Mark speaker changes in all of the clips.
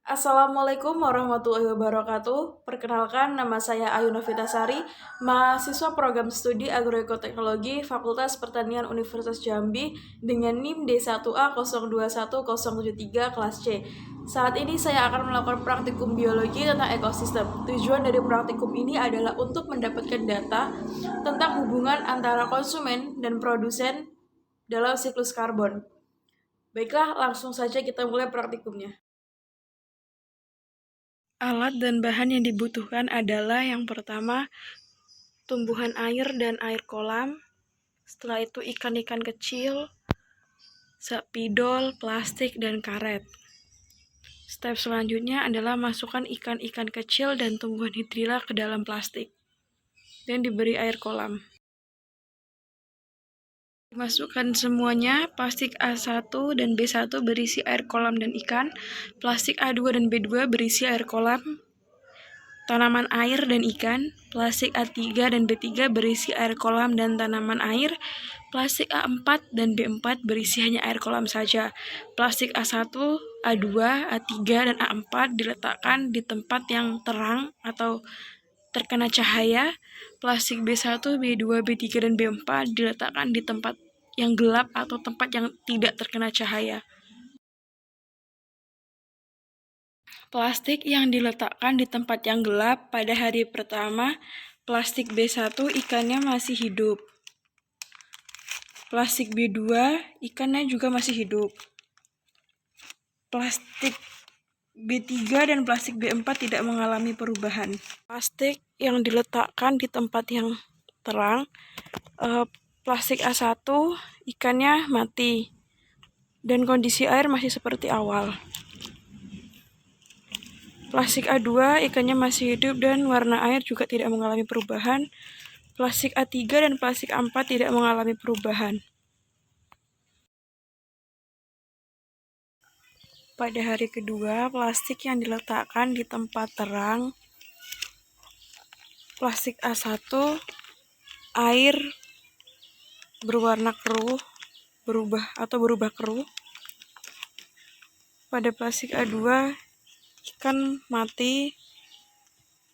Speaker 1: Assalamualaikum warahmatullahi wabarakatuh. Perkenalkan, nama saya Ayu Novitasari, mahasiswa program studi Agroekoteknologi Fakultas Pertanian Universitas Jambi dengan NIM D1A021073 kelas C. Saat ini saya akan melakukan praktikum biologi tentang ekosistem. Tujuan dari praktikum ini adalah untuk mendapatkan data tentang hubungan antara konsumen dan produsen dalam siklus karbon. Baiklah, langsung saja kita mulai praktikumnya. Alat dan bahan yang dibutuhkan adalah yang pertama, tumbuhan air dan air kolam. Setelah itu ikan-ikan kecil, spidol, plastik, dan karet. Step selanjutnya adalah masukkan ikan-ikan kecil dan tumbuhan hidrilla ke dalam plastik dan diberi air kolam. Masukkan semuanya, plastik A1 dan B1 berisi air kolam dan ikan, plastik A2 dan B2 berisi air kolam, tanaman air dan ikan, plastik A3 dan B3 berisi air kolam dan tanaman air, plastik A4 dan B4 berisi hanya air kolam saja. Plastik A1, A2, A3, dan A4 diletakkan di tempat yang terang atau terkena cahaya. Plastik B1, B2, B3, dan B4 diletakkan di tempat yang gelap atau tempat yang tidak terkena cahaya. Plastik yang diletakkan di tempat yang gelap pada hari pertama, plastik B1 ikannya masih hidup. Plastik B2 ikannya juga masih hidup. Plastik B3 dan plastik B4 tidak mengalami perubahan. Plastik yang diletakkan di tempat yang terang, plastik A1 ikannya mati dan kondisi air masih seperti awal. Plastik A2 ikannya masih hidup dan warna air juga tidak mengalami perubahan. Plastik A3 dan plastik A4 tidak mengalami perubahan. Pada hari kedua, plastik yang diletakkan di tempat terang, plastik A1, air berwarna keruh, berubah keruh. Pada plastik A2, ikan mati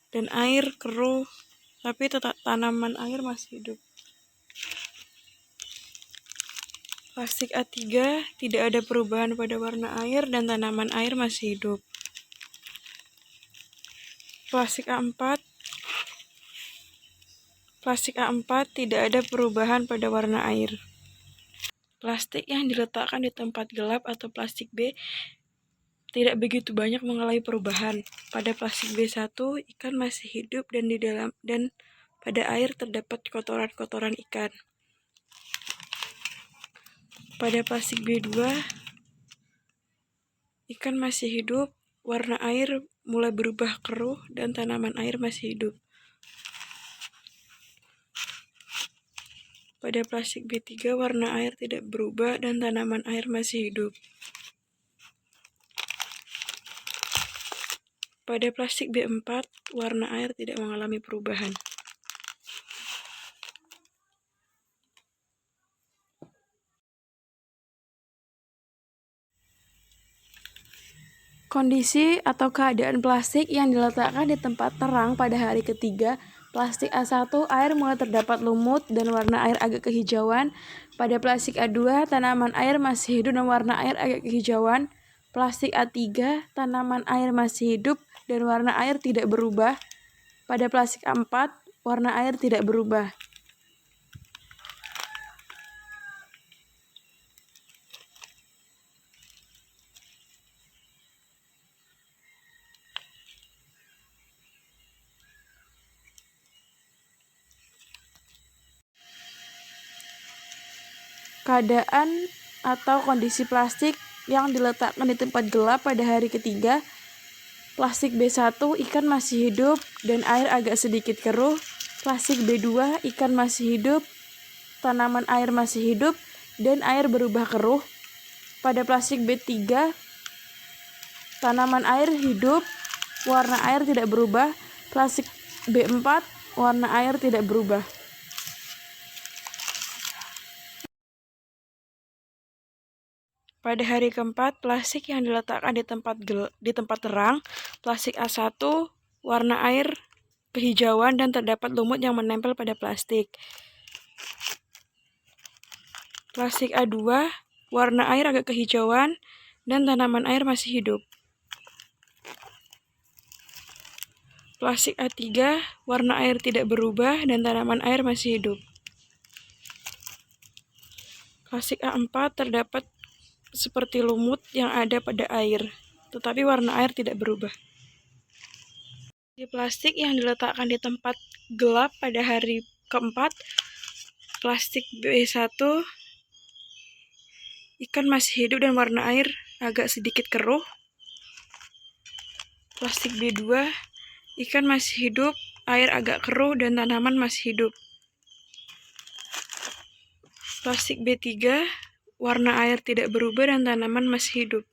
Speaker 1: dan air keruh, tapi tetap tanaman air masih hidup. Plastik A3 tidak ada perubahan pada warna air dan tanaman air masih hidup. Plastik A4 tidak ada perubahan pada warna air. Plastik yang diletakkan di tempat gelap atau plastik B tidak begitu banyak mengalami perubahan. Pada plastik B1 ikan masih hidup dan pada air terdapat kotoran-kotoran ikan. Pada plastik B2 ikan masih hidup, warna air mulai berubah keruh dan tanaman air masih hidup. Pada plastik B3 warna air tidak berubah dan tanaman air masih hidup. Pada plastik B4 warna air tidak mengalami perubahan. Kondisi atau keadaan plastik yang diletakkan di tempat terang pada hari ketiga, plastik A1 air mulai terdapat lumut dan warna air agak kehijauan. Pada plastik A2 tanaman air masih hidup dan warna air agak kehijauan. Plastik A3 tanaman air masih hidup dan warna air tidak berubah. Pada plastik A4 warna air tidak berubah. Keadaan atau kondisi plastik yang diletakkan di tempat gelap pada hari ketiga, plastik B1 ikan masih hidup dan air agak sedikit keruh. Plastik B2 ikan masih hidup, tanaman air masih hidup dan air berubah keruh. Pada plastik B3 tanaman air hidup, warna air tidak berubah. Plastik B4 warna air tidak berubah. Pada hari keempat, plastik yang diletakkan di tempat terang, plastik A1, warna air kehijauan dan terdapat lumut yang menempel pada plastik. Plastik A2, warna air agak kehijauan dan tanaman air masih hidup. Plastik A3, warna air tidak berubah dan tanaman air masih hidup. Plastik A4 terdapat seperti lumut yang ada pada air, tetapi warna air tidak berubah. Di plastik yang diletakkan di tempat gelap pada hari keempat, plastik B1, ikan masih hidup dan warna air agak sedikit keruh. Plastik B2, ikan masih hidup, air agak keruh dan tanaman masih hidup. Plastik B3, warna air tidak berubah dan tanaman masih hidup.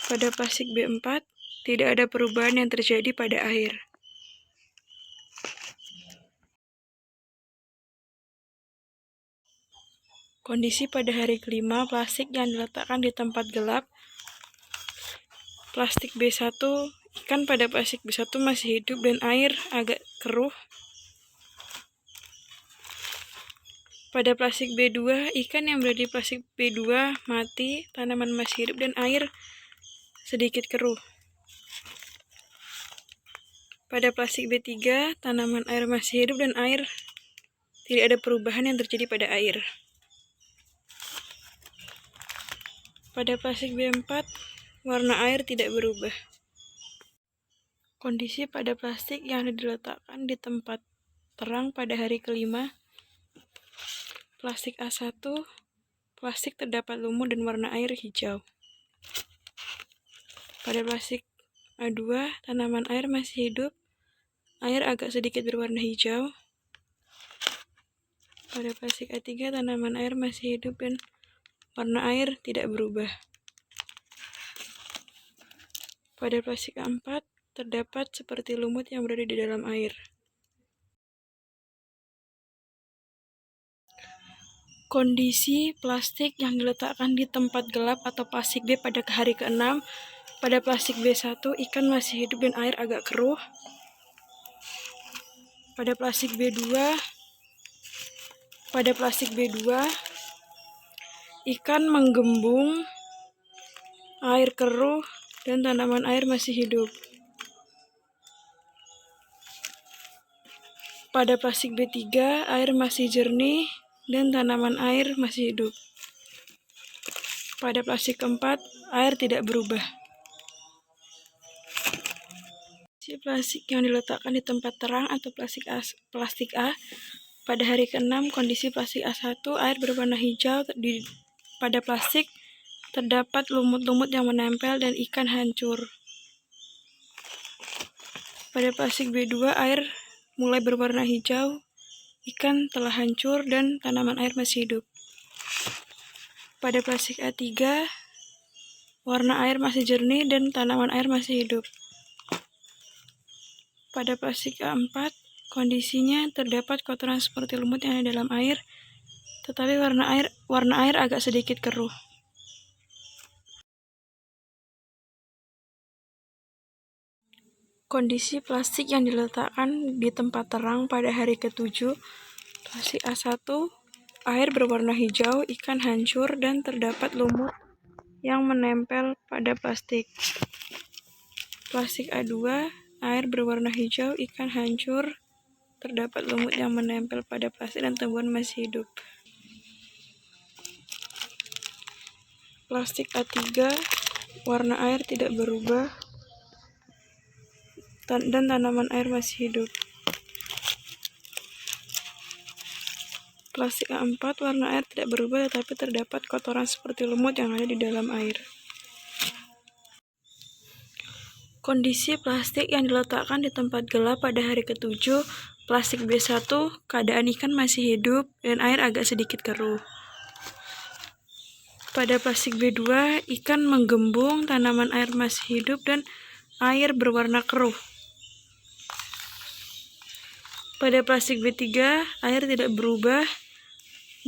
Speaker 1: Pada plastik B4, tidak ada perubahan yang terjadi pada air. Kondisi pada hari kelima, plastik yang diletakkan di tempat gelap. Plastik B1, ikan pada plastik B1 masih hidup dan air agak keruh. Pada plastik B2, ikan yang berada di plastik B2 mati, tanaman masih hidup dan air sedikit keruh. Pada plastik B3, tanaman air masih hidup dan air tidak ada perubahan yang terjadi pada air. Pada plastik B4, warna air tidak berubah. Kondisi pada plastik yang diletakkan di tempat terang pada hari kelima. Plastik A1, plastik terdapat lumut dan warna air hijau. Pada plastik A2, tanaman air masih hidup, air agak sedikit berwarna hijau. Pada plastik A3, tanaman air masih hidup dan warna air tidak berubah. Pada plastik A4, terdapat seperti lumut yang berada di dalam air. Kondisi plastik yang diletakkan di tempat gelap atau plastik B pada hari ke-6. Pada plastik B1, ikan masih hidup dan air agak keruh. Pada plastik B2, ikan menggembung, air keruh, dan tanaman air masih hidup. Pada plastik B3, air masih jernih dan tanaman air masih hidup. Pada plastik keempat, air tidak berubah. Plastik yang diletakkan di tempat terang atau plastik A. Pada hari ke-6, kondisi plastik A1, air berwarna hijau. Pada plastik terdapat lumut-lumut yang menempel dan ikan hancur. Pada plastik B2, air mulai berwarna hijau, ikan telah hancur dan tanaman air masih hidup. Pada plastik A3, warna air masih jernih dan tanaman air masih hidup. Pada plastik A4, kondisinya terdapat kotoran seperti lumut yang ada dalam air, tetapi warna air agak sedikit keruh. Kondisi plastik yang diletakkan di tempat terang pada hari ke-7. Plastik A1, air berwarna hijau, ikan hancur, dan terdapat lumut yang menempel pada plastik. Plastik A2, air berwarna hijau, ikan hancur, terdapat lumut yang menempel pada plastik dan tumbuhan masih hidup. Plastik A3, warna air tidak berubah, dan tanaman air masih hidup. Plastik A4, warna air tidak berubah tetapi terdapat kotoran seperti lumut yang ada di dalam air. Kondisi plastik yang diletakkan di tempat gelap pada hari ke-7. Plastik B1, keadaan ikan masih hidup dan air agak sedikit keruh. Pada plastik B2, ikan menggembung, tanaman air masih hidup dan air berwarna keruh. Pada plastik B3, air tidak berubah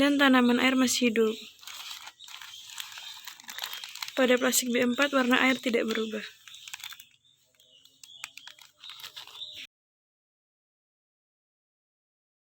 Speaker 1: dan tanaman air masih hidup. Pada plastik B4 warna air tidak berubah.